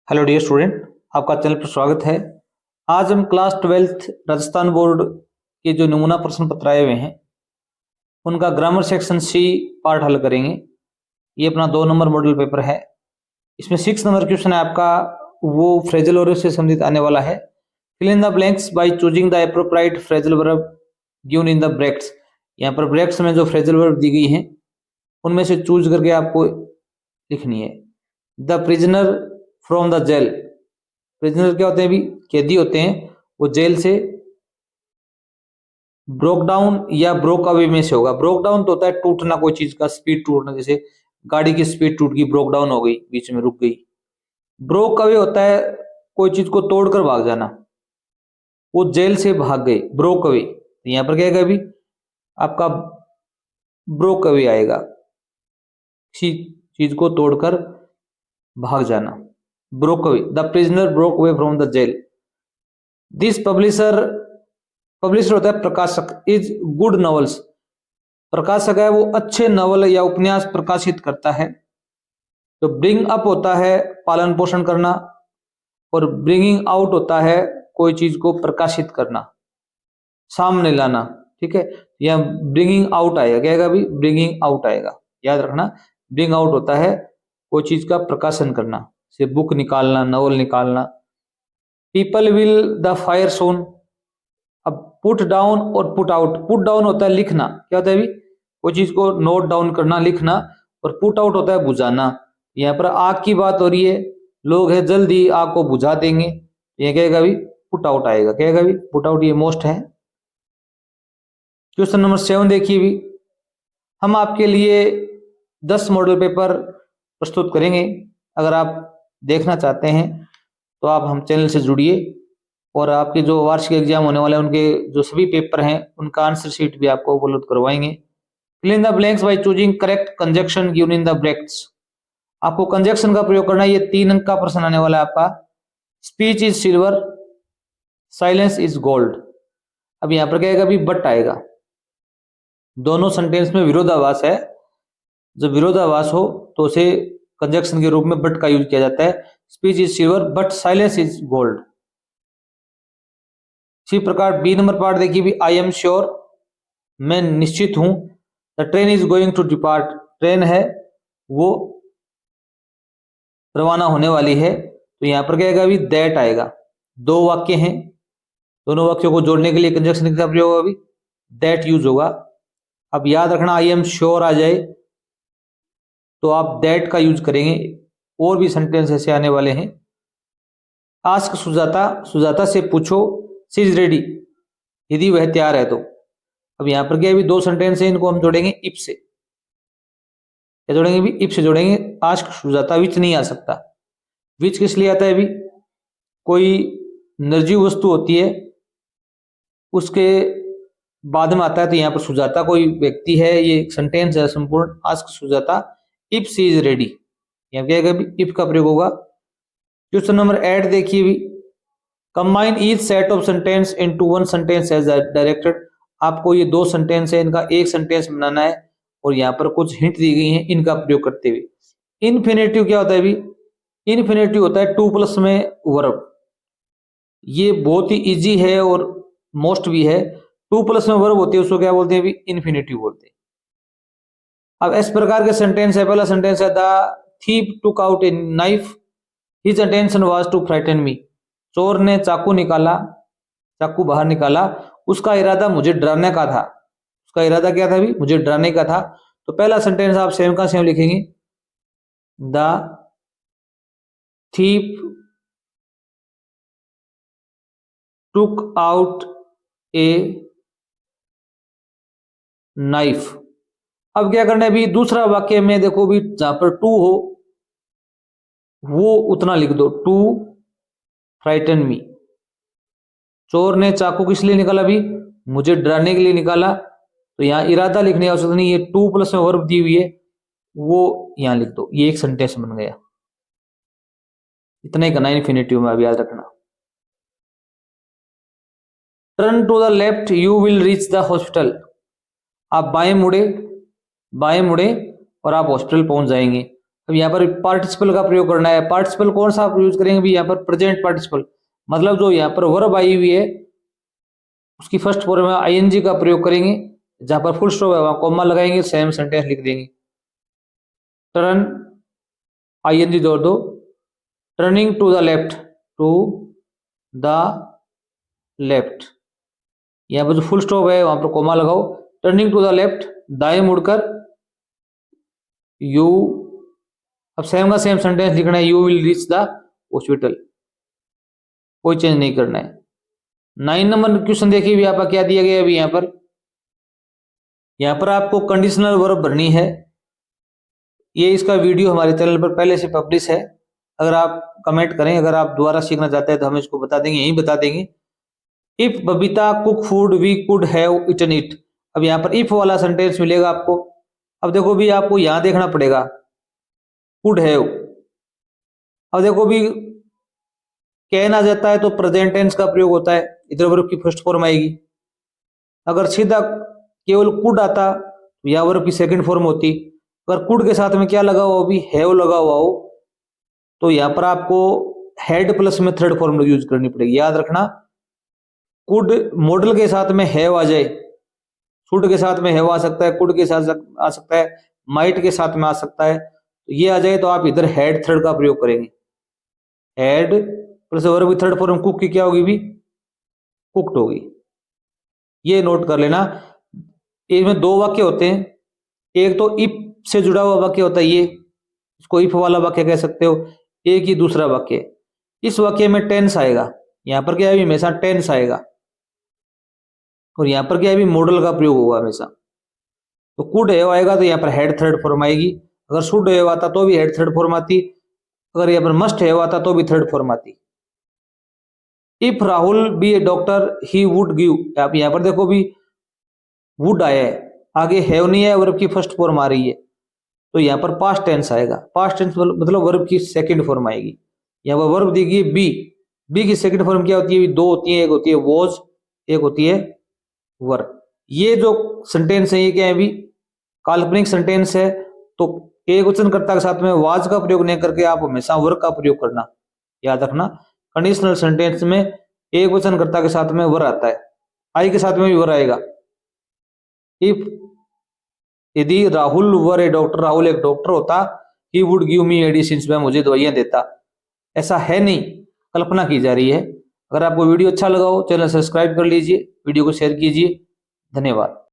Hello dear student, आपका channel पर स्वागत है। आज हम क्लास 12th राजस्थान बोर्ड के जो नमूना प्रश्न पत्र आए हुए हैं उनका ग्रामर सेक्शन सी पार्ट हल करेंगे। ये अपना 2 नंबर मॉडल पेपर है। इसमें 6 नंबर क्वेश्चन है आपका, वो फ्रेजल वर्ब से संबंधित आने वाला है। Fill in the blanks by choosing the appropriate phrasal verb given in the brackets. यहाँ पर ब्रैकेट्स में जो फ्रेजल वर्ब दी गई हैं उनमें से चूज करके आपको लिखनी है। The prisoner from the jail. Prisoner क्या होते हैं? अभी कैदी होते हैं। वो जेल से ब्रोक डाउन या ब्रोक अवे में से होगा। ब्रोक डाउन तो होता है टूटना, कोई चीज का स्पीड टूटना, जैसे गाड़ी की स्पीड टूट गई, ब्रोक डाउन हो गई, बीच में रुक गई। ब्रोक अवे होता है कोई चीज को तोड़कर भाग जाना। वो जेल से भाग गए, ब्रोक अवे। तो यहां पर क्या आएगा? अभी आपका ब्रोक अवे आएगा, किसी चीज को तोड़कर भाग जाना। Broke away, the prisoner broke away from the jail. This publisher, publisher होता है प्रकाशक, इज गुड नॉवेल्स। प्रकाशक है वो अच्छे नॉवल या उपन्यास प्रकाशित करता है। तो ब्रिंग अप होता है पालन पोषण करना, और ब्रिंगिंग आउट होता है कोई चीज को प्रकाशित करना, सामने लाना। ठीक है, या ब्रिंगिंग आउट आएगा। क्या आएगा? अभी ब्रिंगिंग आउट आएगा, याद रखना। ब्रिंग आउट होता है कोई चीज का प्रकाशन करना, से बुक निकालना, नॉवल निकालना। पीपल विल द फायर सोन। अब पुट डाउन और पुट आउट। पुट डाउन होता है लिखना, क्या होता है? अभी कोई चीज को नोट डाउन करना, लिखना। और पुट आउट होता है बुझाना। यहाँ पर आग की बात हो रही है, लोग है जल्दी आग को बुझा देंगे। ये क्या अभी पुट आउट आएगा। क्या अभी पुट आउट, ये मोस्ट है। क्वेश्चन नंबर 7 देखिए। भी हम आपके लिए 10 मॉडल पेपर प्रस्तुत करेंगे। अगर आप देखना चाहते हैं तो आप हम चैनल से जुड़िए, और आपके जो वार्षिक एग्जाम होने वाले हैं उनके जो सभी पेपर हैं उनका आंसर शीट भी आपको उपलब्ध करवाएंगे। Fill in the blanks by choosing correct conjunction given in the brackets. आपको कंजक्शन का प्रयोग करना है। ये 3 अंक का प्रश्न आने वाला है आपका। Speech is silver, silence is gold. अब यहां पर क्या आएगा? अभी बट आएगा। दोनों सेंटेंस में विरोधाभास है। जब विरोधाभास हो तो उसे कंजक्शन के रूप में बट का यूज किया जाता है। Speech is silver but silence is gold. इसी प्रकार बी नंबर पार्ट देखिए। भी आई एम श्योर, मैं निश्चित हूं। The train is going to depart, train है वो रवाना होने वाली है। तो यहां पर क्या आएगा? अभी दैट आएगा। 2 वाक्य हैं, दोनों वाक्यों को जोड़ने के लिए कंजक्शन का प्रयोग होगा, अभी दैट यूज होगा। अब याद रखना, आई एम श्योर आ जाए तो आप दैट का यूज करेंगे। और भी सेंटेंस ऐसे आने वाले हैं। आस्क सुजाता, सुजाता से पूछो। शी इज रेडी, यदि वह तैयार है तो। अब यहां पर क्या? अभी 2 सेंटेंस है, इनको हम जोड़ेंगे इफ से। क्या जोड़ेंगे? भी इफ से जोड़ेंगे। आस्क सुजाता, विच नहीं आ सकता। विच किस लिए आता है? अभी कोई निर्जीव वस्तु होती है उसके बाद में आता है, तो यहाँ पर सुजाता कोई व्यक्ति है। ये सेंटेंस है संपूर्ण। Ask Sujata if she is ready. यहाँ क्या है? इफ का प्रयोग होगा। क्वेश्चन नंबर 8 देखिए। भी combine each set of sentence into one sentence as directed. आपको ये 2 सेंटेंस है, इनका एक सेंटेंस बनाना है, और यहाँ पर कुछ हिंट दी गई हैं इनका प्रयोग करते हुए। इन्फिनेटिव क्या होता है? अभी इन्फिनेटिव होता है 2+ में वर्ब। ये बहुत ही इजी है और मोस्ट भी है। 2+ में वर्ब होती है उसको क्या बोलते हैं? अभी इन्फिनेटिव बोलते हैं। अब इस प्रकार के सेंटेंस है। पहला सेंटेंस है the thief took out a knife, his attention was to frighten me. चोर ने चाकू निकाला, चाकू बाहर निकाला, उसका इरादा मुझे डराने का था। उसका इरादा क्या था? अभी मुझे डराने का था। तो पहला सेंटेंस आप सेम का सेम लिखेंगे। The thief took out a knife. अब क्या करना है? अभी दूसरा वाक्य में देखो, भी जहां पर टू हो वो उतना लिख दो, टू फ्राइटन मी। चोर ने चाकू किस लिए निकाला? भी मुझे डराने के लिए निकाला। तो यहां इरादा लिखने की आवश्यकता नहीं, ये 2+ में वर्ब दी हुई है वो यहां लिख दो। ये एक सेंटेंस बन गया। इतना ही करना इन्फिनेटिव में, अब याद रखना। Turn to the left you will reach the hospital. आप बाएं मुड़े, बाएं मुड़े और आप हॉस्पिटल पहुंच जाएंगे। अब यहाँ पर पार्टिसिपल का प्रयोग करना है। पार्टिसिपल कौन सा यूज करेंगे भी, यहाँ पर प्रेजेंट पार्टिसिपल, मतलब जो यहाँ पर वर्ब आई हुई है उसकी फर्स्ट फॉर्म में आईएनजी का प्रयोग करेंगे। जहां पर फुल स्टॉप है वहां कॉमा लगाएंगे, सेम सेंटेंस लिख देंगे। टर्न आईएनजी जोड़ दो, turning to the left, to the left, यहाँ पर जो फुल स्टॉप है वहां पर कॉमा लगाओ। टर्निंग टू द लेफ्ट, दाएं मुड़कर, यू, अब सेम का सेम सेंटेंस लिखना है, you will reach the hospital, कोई चेंज नहीं करना है। 9 नंबर क्वेश्चन देखिए भी आपका क्या दिया गया है अभी यहाँ पर आपको कंडीशनल वर्ब भरनी है। ये इसका वीडियो हमारे चैनल पर पहले से पब्लिश है, अगर आप कमेंट करें, अगर आप दोबारा सीखना चाहते हैं तो हम इसको बता देंगे, यही बता देंगे। If Babita cook food we could have eaten it, अब यहाँ पर इफ वाला सेंटेंस मिलेगा आपको। अब देखो भी आपको यहां देखना पड़ेगा, कुड हैव, अब देखो भी कैन आ जाता है तो प्रेजेंट टेंस का प्रयोग होता है, इधर वर्ब की फर्स्ट फॉर्म आएगी। अगर सीधा केवल कुड आता तो यह वर्ब की सेकंड फॉर्म होती। अगर कुड के साथ में क्या लगा हुआ, भी हैव लगा हुआ हो, तो यहां पर आपको हैड प्लस में थर्ड फॉर्म यूज करनी पड़ेगी। याद रखना, कुड मॉडल के साथ में हैव आ जाए, शुड के साथ में हैव आ सकता है, कुड के साथ आ सकता है, माइट के साथ में आ सकता है, तो ये आ जाए तो आप इधर हैड थर्ड का प्रयोग करेंगे। हैड प्लस वर्ब की थर्ड फॉर्म कुक की क्या होगी भी, कुक्ड होगी। ये नोट कर लेना। इसमें 2 वाक्य होते हैं, एक तो इफ से जुड़ा हुआ वाक्य होता है, ये इसको इफ वाला वाक्य कह सकते हो। एक ही दूसरा वाक्य, इस वाक्य में टेंस आएगा, यहां पर क्या है, हमेशा टेंस आएगा, और यहां पर क्या है, मॉडल का प्रयोग होगा हमेशा। तो कुड हैव आएगा तो यहाँ पर हेड थर्ड फॉर्म आएगी। अगर शुड हैव आता तो भी हेड थर्ड फॉर्म आती, अगर यहाँ पर मस्ट हैव आता तो भी थर्ड फॉर्म आती। If Rahul be a doctor he would give, आप यहाँ पर देखो भी वुड आया है, आगे हैव नहीं है, वर्ब की फर्स्ट फॉर्म आ रही है, तो यहाँ पर पास्ट टेंस आएगा। पास्ट टेंस मतलब वर्ब की सेकंड फॉर्म आएगी। यहाँ पर वर्ब देगी बी, बी की सेकंड फॉर्म क्या होती है, 2 होती है, एक होती है वॉज, एक होती है वर। ये जो सेंटेंस है ये क्या है भी, काल्पनिक सेंटेंस है, तो एक वचनकर्ता के साथ में वाज का प्रयोग नहीं करके आप हमेशा वर का प्रयोग करना। याद रखना, कंडीशनल सेंटेंस में एक वचनकर्ता के साथ में वर आता है, आई के साथ में भी वर आएगा। इफ, यदि राहुल वर ए डॉक्टर, राहुल एक डॉक्टर होता, ही वुड गिव मी मेडिसिन, वह मुझे दवाइयां देता। ऐसा है नहीं, कल्पना की जा रही है। अगर आपको वीडियो अच्छा लगा हो, चैनल सब्सक्राइब कर लीजिए, वीडियो को शेयर कीजिए। धन्यवाद।